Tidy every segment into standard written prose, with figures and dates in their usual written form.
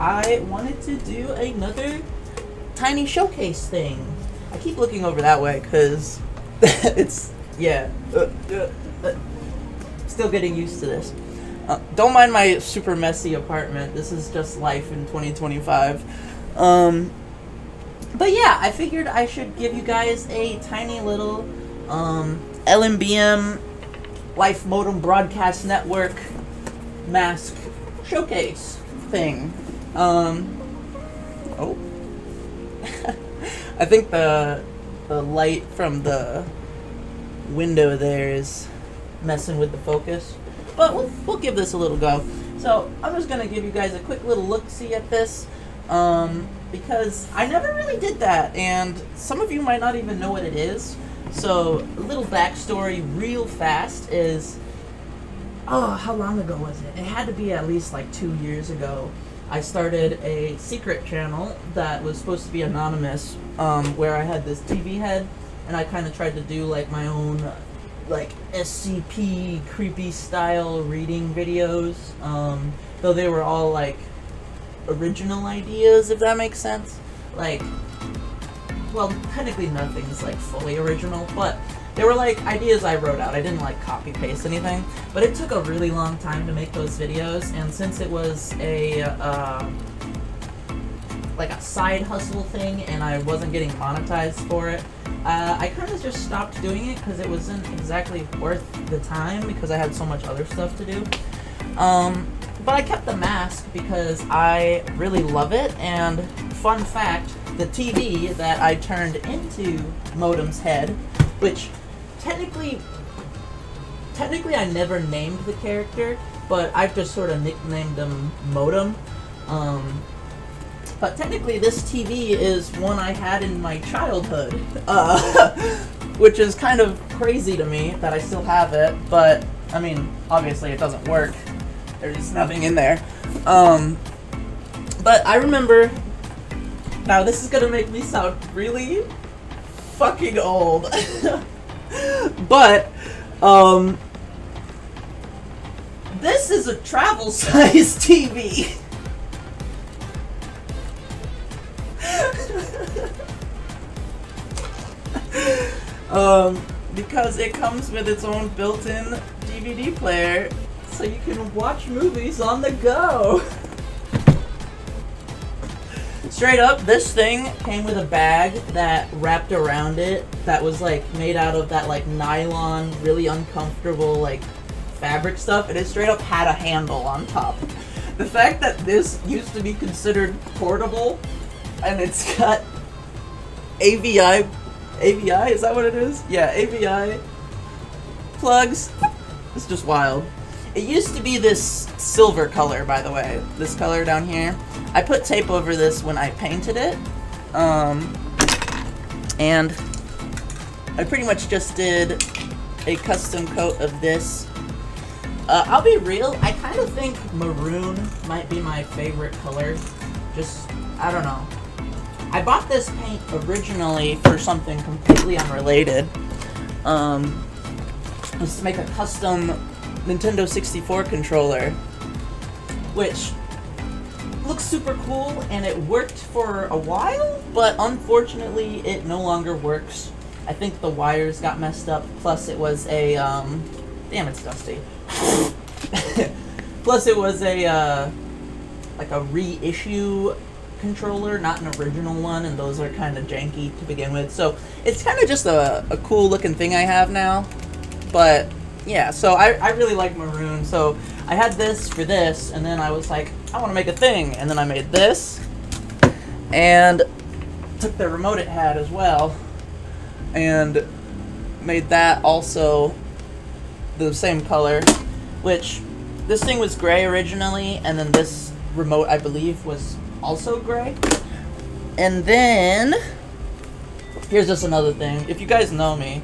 I wanted to do another tiny showcase thing. I keep looking over that way because it's, yeah, still getting used to this. Don't mind my super messy apartment. This is just life in 2025. But yeah, I figured I should give you guys a tiny little LMBN Life Modem Broadcast Network mask showcase thing. Oh. I think the light from the window there is messing with the focus. But we'll give this a little go. So I'm just going to give you guys a quick little look-see at this. Because I never really did that. And some of you might not even know what it is. So a little backstory real fast is... Oh, how long ago was it? It had to be at least like 2 years ago. I started a secret channel that was supposed to be anonymous, where I had this TV head, and I kind of tried to do like my own like SCP creepy style reading videos, though they were all like original ideas, if that makes sense. Like, well, technically nothing's like fully original, but they were like ideas I wrote out. I didn't like copy paste anything, but it took a really long time to make those videos, and since it was a like a side hustle thing and I wasn't getting monetized for it, I kind of just stopped doing it because it wasn't exactly worth the time because I had so much other stuff to do. But I kept the mask because I really love it, and fun fact, the TV that I turned into Modem's head, which technically I never named the character, but I've just sort of nicknamed him Modem. But technically this TV is one I had in my childhood, which is kind of crazy to me that I still have it, but I mean, obviously it doesn't work. There's nothing in there. But I remember, now this is gonna make me sound really fucking old, but this is a travel size TV. Because it comes with its own built-in DVD player, so you can watch movies on the go. Straight up, this thing came with a bag that wrapped around it that was like made out of that like nylon, really uncomfortable like fabric stuff, and it straight up had a handle on top. The fact that this used to be considered portable and it's got AVI, is that what it is? Yeah, AVI plugs. It's just wild. It used to be this silver color, by the way. This color down here. I put tape over this when I painted it. And I pretty much just did a custom coat of this. I'll be real, I kind of think maroon might be my favorite color. Just, I don't know. I bought this paint originally for something completely unrelated. It was to make a custom Nintendo 64 controller, which looks super cool, and it worked for a while, but unfortunately it no longer works. I think the wires got messed up, plus it was a, damn, it's dusty. Plus it was a, like a reissue controller, not an original one, and those are kind of janky to begin with. So it's kind of just a cool looking thing I have now. But yeah, so I really like maroon. So I had this for this, and then I was like, I want to make a thing. And then I made this, and took the remote it had as well, and made that also the same color, which this thing was gray originally, and then this remote, I believe, was also gray. And then here's just another thing. If you guys know me,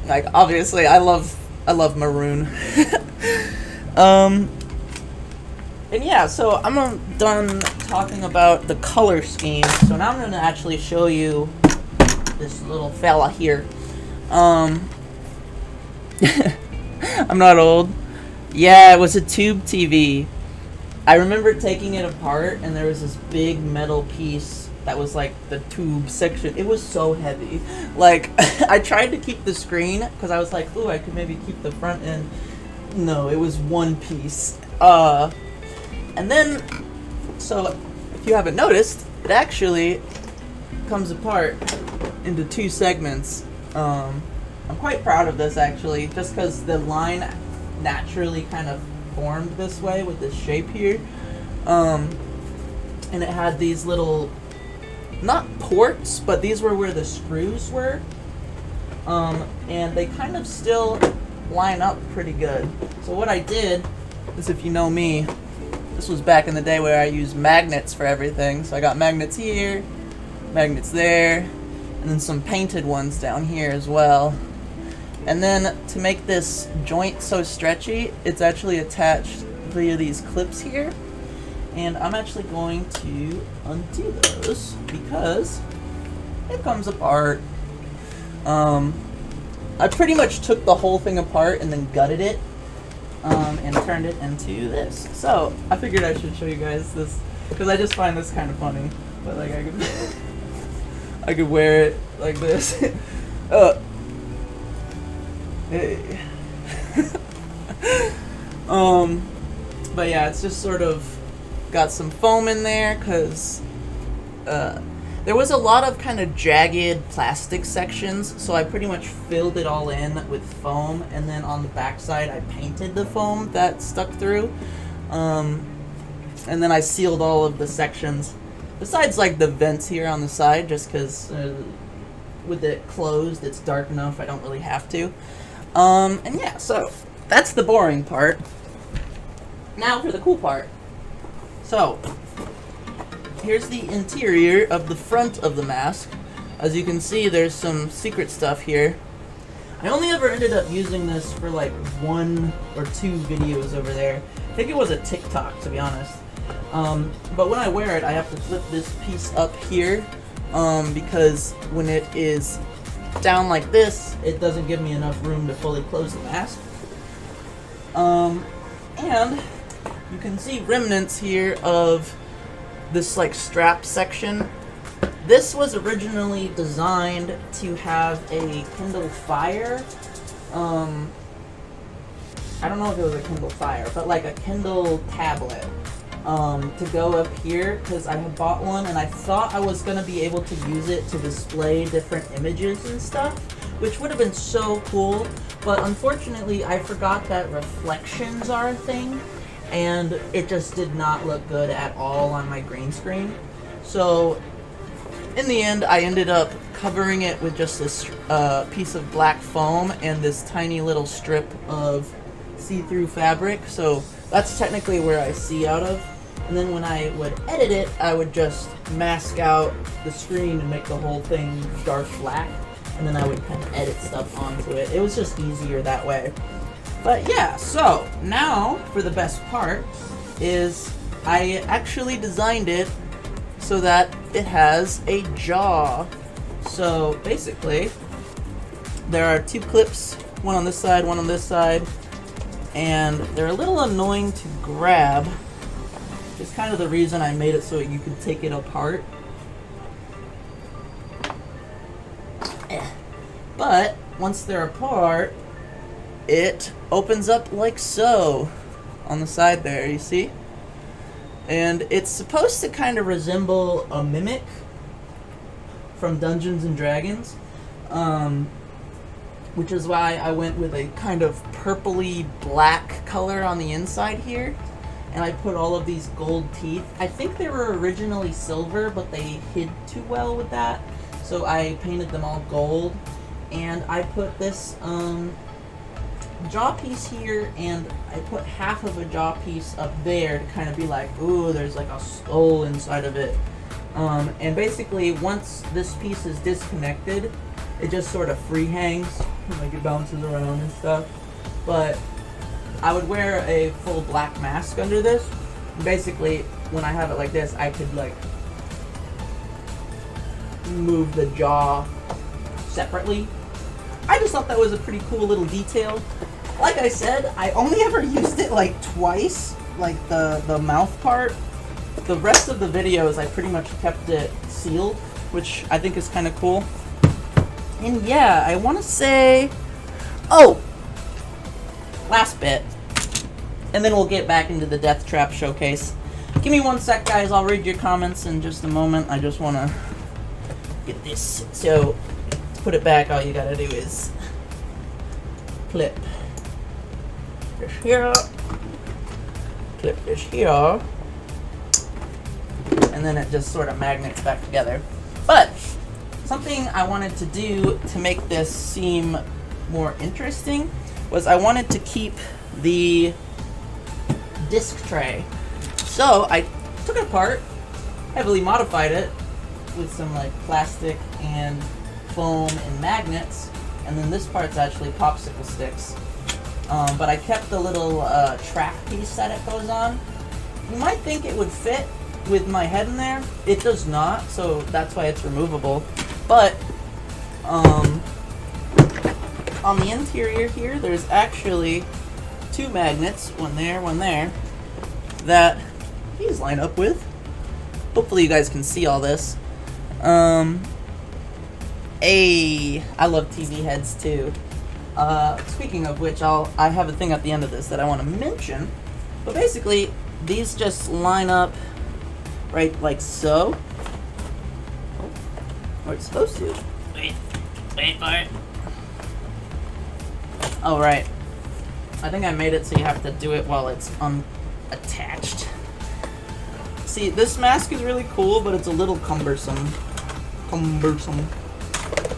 like, obviously I love maroon. And yeah, so I'm done talking about the color scheme. So now I'm going to actually show you this little fella here. I'm not old. Yeah, it was a tube TV. I remember taking it apart, and there was this big metal piece that was like the tube section. It was so heavy. Like, I tried to keep the screen because I was like, ooh, I could maybe keep the front end. No, it was one piece. And then, so if you haven't noticed, it actually comes apart into two segments. I'm quite proud of this actually, just because the line naturally kind of formed this way with this shape here. And it had these little, not ports, but these were where the screws were. And they kind of still line up pretty good. So what I did is, if you know me, this was back in the day where I used magnets for everything. So I got magnets here, magnets there, and then some painted ones down here as well. And then to make this joint so stretchy, it's actually attached via these clips here. And I'm actually going to undo those because it comes apart. I pretty much took the whole thing apart and then gutted it and turned it into this. So I figured I should show you guys this because I just find this kind of funny. But like I could, I could wear it like this. Hey. But yeah, it's just sort of got some foam in there because there was a lot of kind of jagged plastic sections, so I pretty much filled it all in with foam, and then on the backside I painted the foam that stuck through, and then I sealed all of the sections besides like the vents here on the side, just because with it closed it's dark enough I don't really have to. And yeah, so that's the boring part. Now for the cool part. So here's the interior of the front of the mask. As you can see, there's some secret stuff here. I only ever ended up using this for like 1 or 2 videos over there. I think it was a TikTok, to be honest. But when I wear it, I have to flip this piece up here because when it is down like this, it doesn't give me enough room to fully close the mask. And you can see remnants here of this like strap section. This was originally designed to have a Kindle Fire. I don't know if it was a Kindle Fire, but like a Kindle tablet to go up here because I had bought one and I thought I was going to be able to use it to display different images and stuff, which would have been so cool. But unfortunately, I forgot that reflections are a thing, and it just did not look good at all on my green screen. So in the end, I ended up covering it with just this piece of black foam and this tiny little strip of see-through fabric. So that's technically where I see out of. And then when I would edit it, I would just mask out the screen and make the whole thing dark black. And then I would kind of edit stuff onto it. It was just easier that way. But yeah, so now for the best part is I actually designed it so that it has a jaw. So basically, there are 2 clips, one on this side, one on this side, and they're a little annoying to grab. It's kind of the reason I made it so you could take it apart. But once they're apart, it opens up like so on the side there, you see? And it's supposed to kind of resemble a mimic from Dungeons and Dragons, which is why I went with a kind of purpley black color on the inside here. And I put all of these gold teeth. I think they were originally silver, but they hid too well with that. So I painted them all gold. And I put this jaw piece here, and I put half of a jaw piece up there to kind of be like, ooh, there's like a skull inside of it. And basically, once this piece is disconnected, it just sort of free hangs, like it bounces around and stuff. But I would wear a full black mask under this. Basically, when I have it like this, I could like move the jaw separately. I just thought that was a pretty cool little detail. Like I said, I only ever used it like twice, like the mouth part. The rest of the videos I pretty much kept it sealed, which I think is kind of cool. And yeah, I want to say, oh, last bit, and then we'll get back into the Death Trap showcase. Give me one sec, guys. I'll read your comments in just a moment. I just want to get this. So, to put it back, all you gotta do is clip this here, clip this here, and then it just sort of magnets back together. But something I wanted to do to make this seem more interesting was I wanted to keep the disc tray. So I took it apart, heavily modified it with some like plastic and foam and magnets, and then this part's actually popsicle sticks. But I kept the little track piece that it goes on. You might think it would fit with my head in there. It does not, so that's why it's removable. But on the interior here, there's actually two magnets, one there, that these line up with. Hopefully you guys can see all this. I love TV heads too. Speaking of which, I have a thing at the end of this that I want to mention. But basically, these just line up right like so. Or it's supposed to. Wait for it. Oh, right. I think I made it so you have to do it while it's unattached. See, this mask is really cool, but it's a little cumbersome.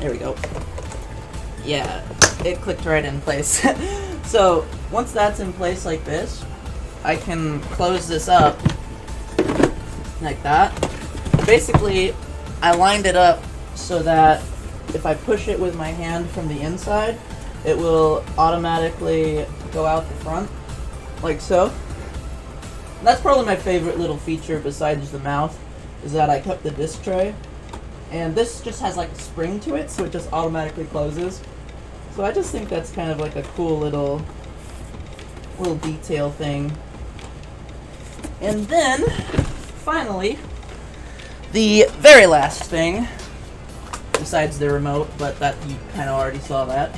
There we go. Yeah, it clicked right in place. So, once that's in place like this, I can close this up like that. Basically, I lined it up so that if I push it with my hand from the inside, it will automatically go out the front, like so. And that's probably my favorite little feature besides the mouth, is that I kept the disc tray. And this just has like a spring to it, so it just automatically closes. So I just think that's kind of like a cool little detail thing. And then, finally, the very last thing, besides the remote, but that you kind of already saw that,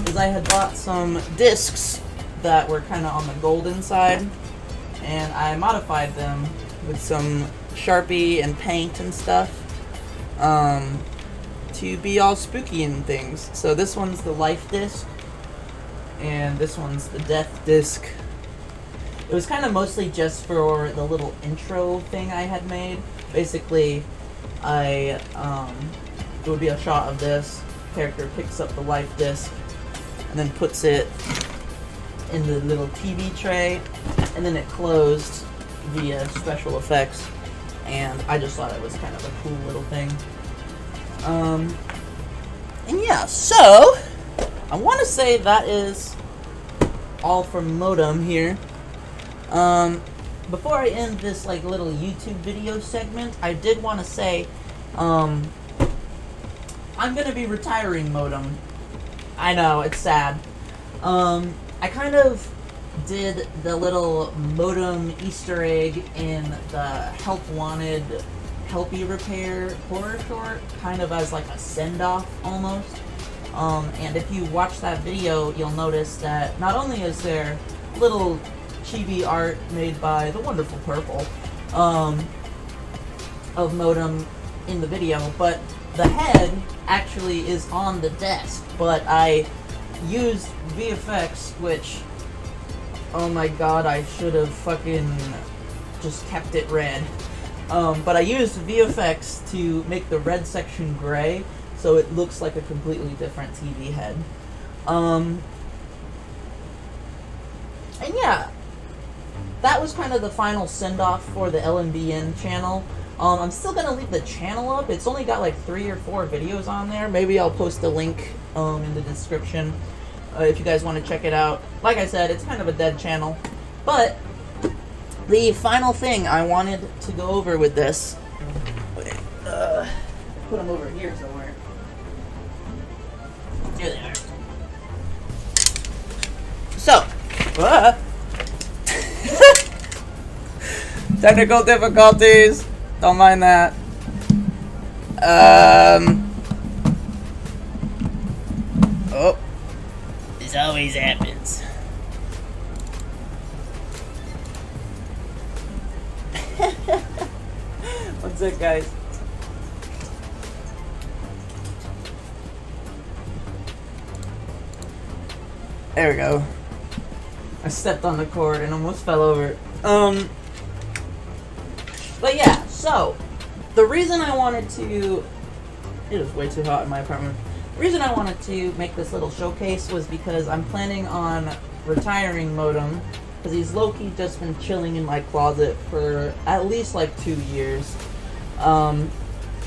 is I had bought some discs that were kind of on the golden side, and I modified them with some Sharpie and paint and stuff to be all spooky and things. So this one's the life disc, and this one's the death disc. It was kind of mostly just for the little intro thing I had made. Basically, it would be a shot of this. Character picks up the life disc and then puts it in the little TV tray, and then it closed via special effects, and I just thought it was kind of a cool little thing. And yeah, so I want to say that is all from Modem here. Before I end this like little YouTube video segment, I did want to say I'm gonna be retiring Modem. I know, it's sad. I kind of did the little Modem Easter egg in the Help Wanted Helpy Repair horror short, kind of as like a send-off almost. And if you watch that video, you'll notice that not only is there little chibi art made by the wonderful Purple of Modem in the video, but the head actually is on the desk. But I used VFX, which, oh my god, I should have fucking just kept it red. But I used VFX to make the red section gray, so it looks like a completely different TV head. And yeah, that was kind of the final send-off for the LMBN channel. I'm still going to leave the channel up. It's only got like 3 or 4 videos on there. Maybe I'll post a link in the description if you guys want to check it out. Like I said, it's kind of a dead channel. But the final thing I wanted to go over with this... put them over here somewhere. Here they are. So, Technical difficulties. Don't mind that. Oh. This always happens. What's it, guys? There we go. I stepped on the cord and almost fell over. But yeah, so the reason I wanted to, it was way too hot in my apartment. The reason I wanted to make this little showcase was because I'm planning on retiring Modem, because he's low-key just been chilling in my closet for at least like 2 years. And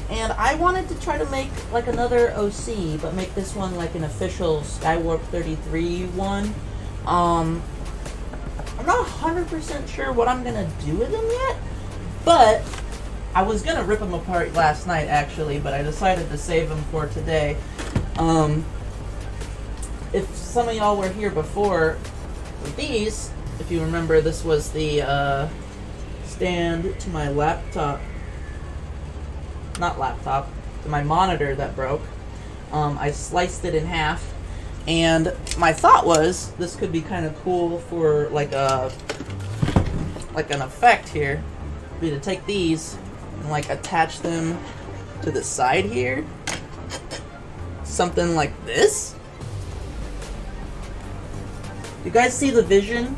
I wanted to try to make like another OC, but make this one like an official Skywarp 33 one. I'm not 100% sure what I'm gonna do with him yet, but I was gonna rip him apart last night actually, but I decided to save him for today. If some of y'all were here before with these, if you remember, this was the stand to my laptop. Not laptop, to my monitor that broke. I sliced it in half, and my thought was this could be kind of cool for like an effect here. Be to take these and like attach them to the side here, something like this. You guys see the vision?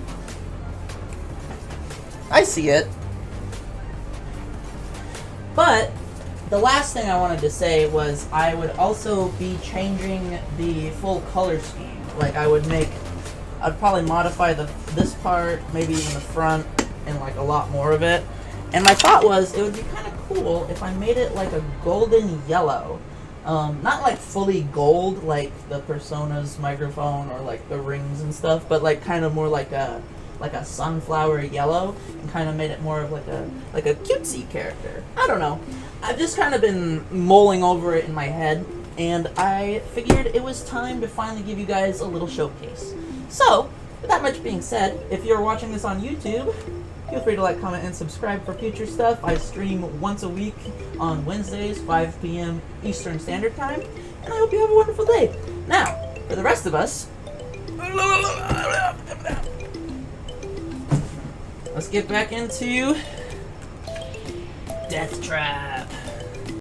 I see it. But the last thing I wanted to say was I would also be changing the full color scheme. Like I'd probably modify this part, maybe even the front, and like a lot more of it. And my thought was it would be kind of cool if I made it like a golden yellow. Not like fully gold like the Persona's microphone or like the rings and stuff, but like kind of more like a sunflower yellow, and kind of made it more of like a cutesy character. I don't know. I've just kind of been mulling over it in my head, and I figured it was time to finally give you guys a little showcase. So, with that much being said, if you're watching this on YouTube, feel free to like, comment, and subscribe for future stuff. I stream once a week on Wednesdays, 5 p.m. Eastern Standard Time, and I hope you have a wonderful day. Now, for the rest of us, let's get back into Death Trap.